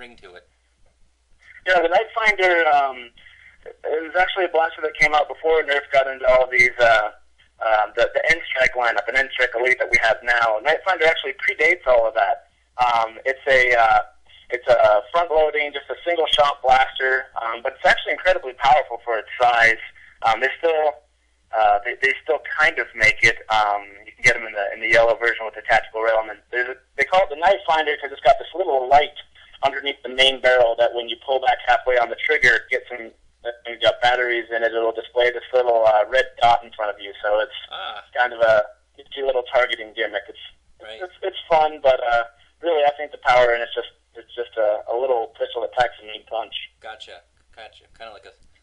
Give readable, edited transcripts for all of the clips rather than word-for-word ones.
ring to it. Yeah, the Night Finder, it was actually a blaster that came out before Nerf got into all these, the N-Strike lineup, an N-Strike Elite that we have now. Night Finder actually predates all of that. It's a front-loading, just a single-shot blaster, but it's actually incredibly powerful for its size. They still kind of make it. You can get them in the yellow version with the tactical rail. And they call it the Night Finder because it's got this little light underneath the main barrel that when you pull back halfway on the trigger, you've got batteries in it. It'll display this little red dot in front of you. So it's kind of a nifty little targeting gimmick. It's fun, but really I think the power in it's just a little pistol that packs a mean punch. Gotcha. Kind of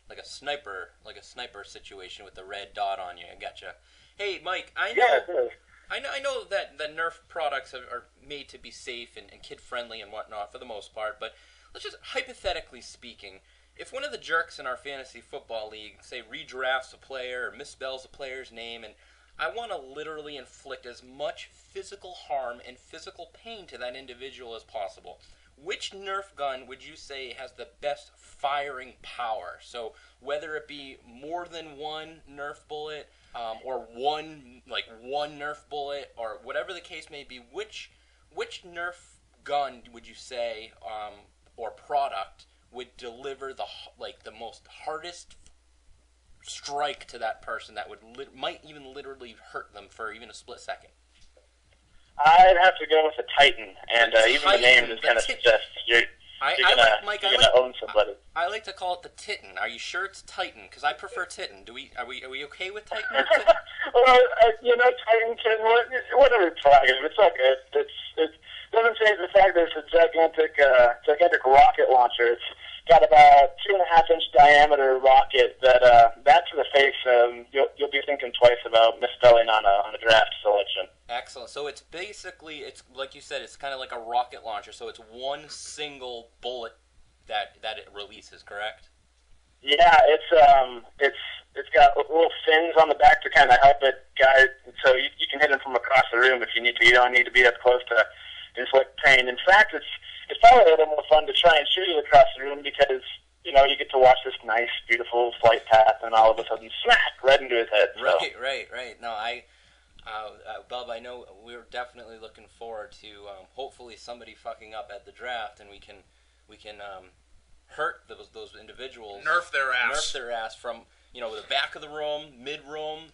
like a sniper situation with the red dot on you. I gotcha. Hey, Mike, I know that Nerf products are made to be safe and kid-friendly and whatnot for the most part, but let's just, hypothetically speaking, if one of the jerks in our fantasy football league, say, redrafts a player or misspells a player's name, and I want to literally inflict as much physical harm and physical pain to that individual as possible, which Nerf gun would you say has the best firing power? So whether it be more than one Nerf bullet, or one Nerf bullet, or whatever the case may be, which Nerf gun would you say, or product would deliver the most hardest strike to that person that might even literally hurt them for even a split second? I'd have to go with the Titan, and even the name just kind of suggests you're gonna own somebody. I like to call it the Titan. Are you sure it's Titan? Because I prefer Titan. Are we okay with Titan or Titan? Well, Titan can whatever it's like. It's all good. It doesn't change the fact that it's a gigantic rocket launcher. It's got about 2.5-inch diameter rocket that to the face, you'll be thinking twice about misspelling on a draft selection. Excellent. So it's basically, it's like you said, it's kind of like a rocket launcher. So it's one single bullet that it releases, correct? Yeah, it's got little fins on the back to kind of help it guide, so you can hit it from across the room if you need to. You don't need to be up close to inflict pain. In fact, it's probably a little more fun to try and shoot it across the room because you get to watch this nice, beautiful flight path, and all of a sudden, smack right into his head. So. Right. No, Bub, I know we're definitely looking forward to hopefully somebody fucking up at the draft, and we can hurt those individuals. Nerf their ass from the back of the room, mid room,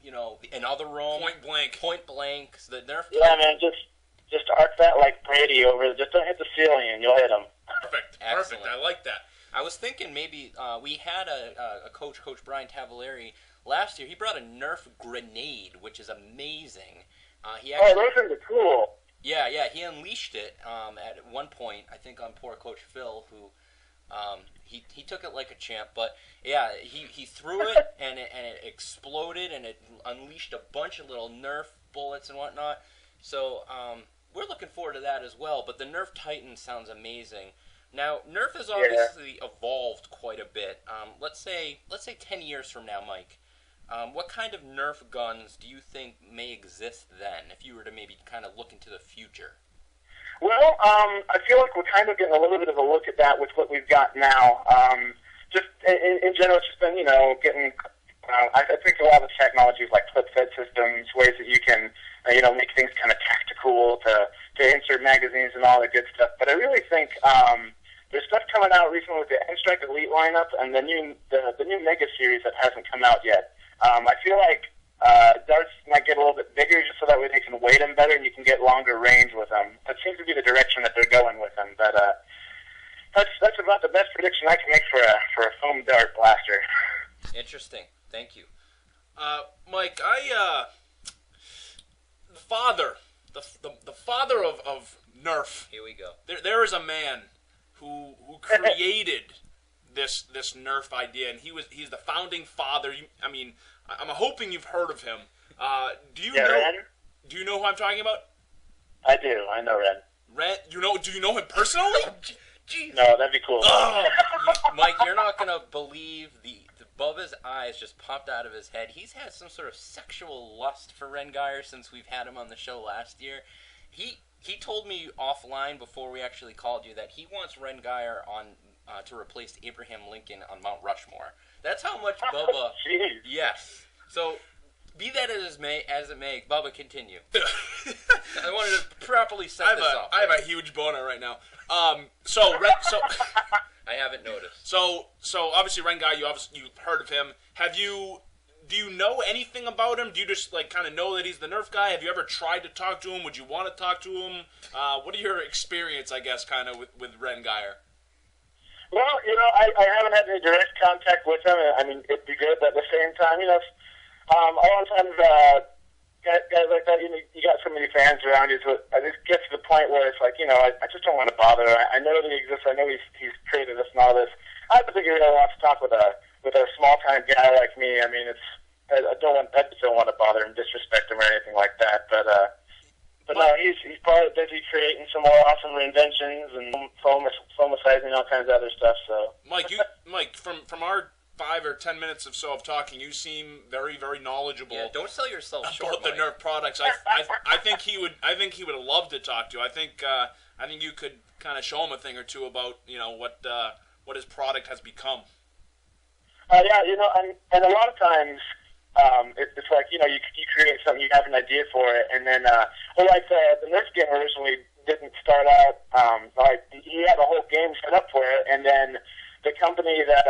another room, point blank. So the Nerf. Yeah, man, just arc that like Brady over. Just don't hit the ceiling, and you'll hit them. Perfect. I like that. I was thinking maybe we had a coach, Coach Brian Tavaleri, last year. He brought a Nerf grenade, which is amazing. Those are cool. Yeah, he unleashed it at one point, I think on poor Coach Phil, who he took it like a champ. But yeah, he threw it and it exploded and it unleashed a bunch of little Nerf bullets and whatnot. So we're looking forward to that as well. But the Nerf Titan sounds amazing. Now, Nerf has obviously evolved quite a bit. Let's say 10 years from now, Mike. What kind of Nerf guns do you think may exist then, if you were to maybe kind of look into the future? Well, I feel like we're kind of getting a little bit of a look at that with what we've got now. Just in general, it's just been, getting. I think a lot of technologies like flip-fed systems, ways that you can, make things kind of tactical to insert magazines and all that good stuff. But I really think there's stuff coming out recently with the N-Strike Elite lineup and the new Mega series that hasn't come out yet. I feel like darts might get a little bit bigger just so that way they can weight them better and you can get longer range with them. That seems to be the direction that they're going with them. But that's about the best prediction I can make for a foam dart blaster. Interesting. Thank you. Mike, the father of Nerf. Here we go. There is a man who created this Nerf idea, and he's the founding father. I'm hoping you've heard of him. Do you know who I'm talking about? I do. I know Ren. Ren, do you know him personally? Jeez. No, that'd be cool. Oh, Mike, you're not gonna believe the above his eyes just popped out of his head. He's had some sort of sexual lust for Ren Geyer since we've had him on the show last year. He He told me offline before we actually called you that he wants Ren Geyer on to replace Abraham Lincoln on Mount Rushmore. That's how much Bubba. Jeez. Yes. So, be that as it may, Bubba, continue. I wanted to properly set this up. I have a huge boner right now. I haven't noticed. So obviously Ren Geyer, you've heard of him. Do you know anything about him? Do you just kind of know that he's the Nerf guy? Have you ever tried to talk to him? Would you want to talk to him? What are your experience, I guess, kind of with Ren Geyer? Well, I haven't had any direct contact with him. I mean, it'd be good, but at the same time, a lot of times guys like that, you got so many fans around you, so it just gets to the point where it's like, I just don't want to bother. I know that he exists. I know he's created this and all this. I particularly don't want to talk with a small time guy like me. I mean, I just don't want to bother him, disrespect him or anything like that. But no, he's probably busy creating some more awesome reinventions and foamicizing all kinds of other stuff. So Mike, from our 5 or 10 minutes of talking, you seem very, very knowledgeable. Yeah, don't sell yourself short, about the Nerf products. I think he would love to talk to you. I think you could kind of show him a thing or two about what his product has become. Yeah, and a lot of times it's like you create something, you have an idea for it, and then the Nerf game originally didn't start out he had a whole game set up for it, and then the company that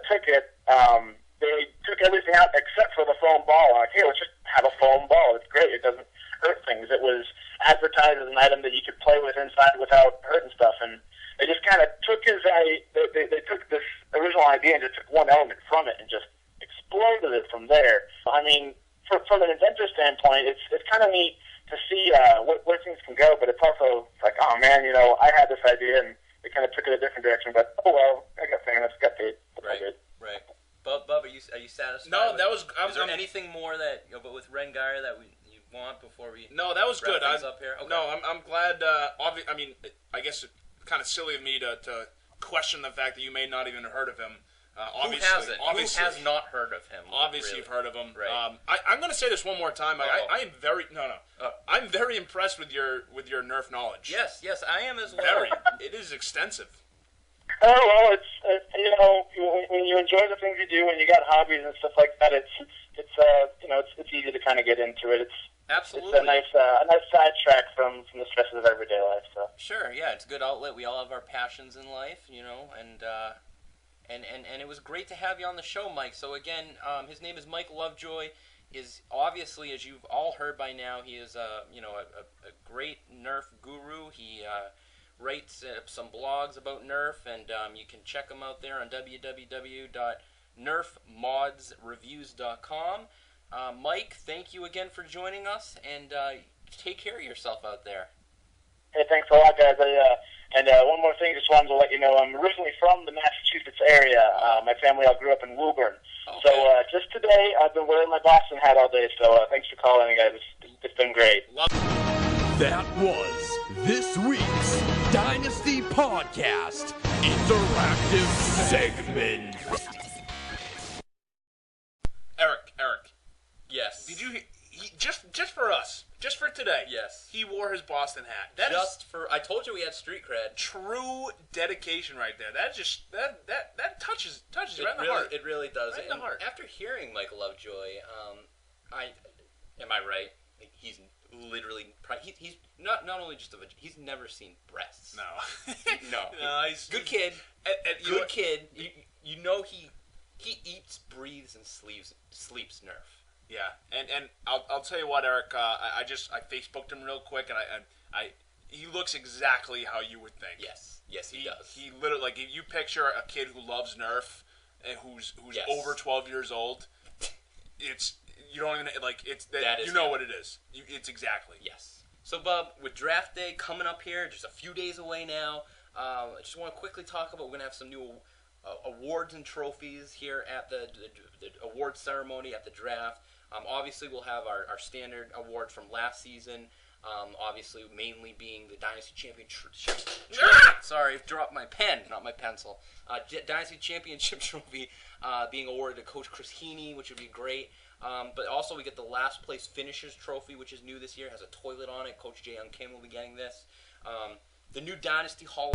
took it, they took everything out except for the foam ball. Like, hey, let's just have a foam ball. It's great. It doesn't hurt things. It was advertised as an item that you could play with inside without hurting stuff, and they just kind of took they took this original idea and just took one element from it and just exploded it from there. I mean, from an inventor standpoint, it's kind of neat to see where things can go, but it's also like, oh man, I had this idea and they kind of took it a different direction, but oh well, I got famous, got paid. Right. Bub, are you satisfied? No, that was. Is there anything more that but with Ren Geyer that you want before we? No, that was good. Up here? Okay. No, I'm glad. I mean, I guess it's kind of silly of me to question the fact that you may not even have heard of him. Obviously, Who has not heard of him? Obviously, really? you've heard of him. Right. I'm going to say this one more time. I am very I'm very impressed with your Nerf knowledge. Yes, I am as well. Very. It is extensive. Oh well, it's when you enjoy the things you do and you got hobbies and stuff like that, it's easy to kind of get into it. Absolutely. It's a nice sidetrack from the stresses of everyday life. So sure, yeah, it's a good outlet. We all have our passions in life, and it was great to have you on the show, Mike. So again, his name is Mike Lovejoy. Is obviously, as you've all heard by now, he is a great Nerf guru. He writes some blogs about Nerf, and you can check him out there on www.nerfmodsreviews.com. Mike, thank you again for joining us, and take care of yourself out there. Hey, thanks a lot, guys. And one more thing, just wanted to let you know, I'm originally from the Massachusetts area. My family all grew up in Woburn. Okay. So just today, I've been wearing my Boston hat all day, so thanks for calling, guys. It's been great. That was this week's Dynasty Podcast interactive segment. Eric. Yes. Did you? Just for us, just for today. Yes. He wore his Boston hat. I told you we had street cred. True dedication, right there. That touches you right in the heart. It really does. Right in the heart. After hearing Mike Lovejoy, am I right? He's literally he's not only just he's never seen breasts. No. No. He's good kid. Good kid. You know he eats, breathes, and sleeps Nerf. Yeah, and I'll tell you what, Eric. I Facebooked him real quick, and he looks exactly how you would think. Yes, he does. He literally, if you picture a kid who loves Nerf, and who's yes. over 12 years old, you don't even what it is. It's exactly. Yes. So, Bob, with draft day coming up here, just a few days away now, I just want to quickly talk about we're gonna have some new awards and trophies here at the award ceremony at the draft. Obviously, we'll have our standard awards from last season. Obviously, mainly being the Dynasty Championship. Sorry, dropped my pen, not my pencil. Dynasty Championship trophy being awarded to Coach Chris Heaney, which would be great. But also we get the last place finishers trophy, which is new this year. It has a toilet on it. Coach Jay Young Kim will be getting this. The new Dynasty Hall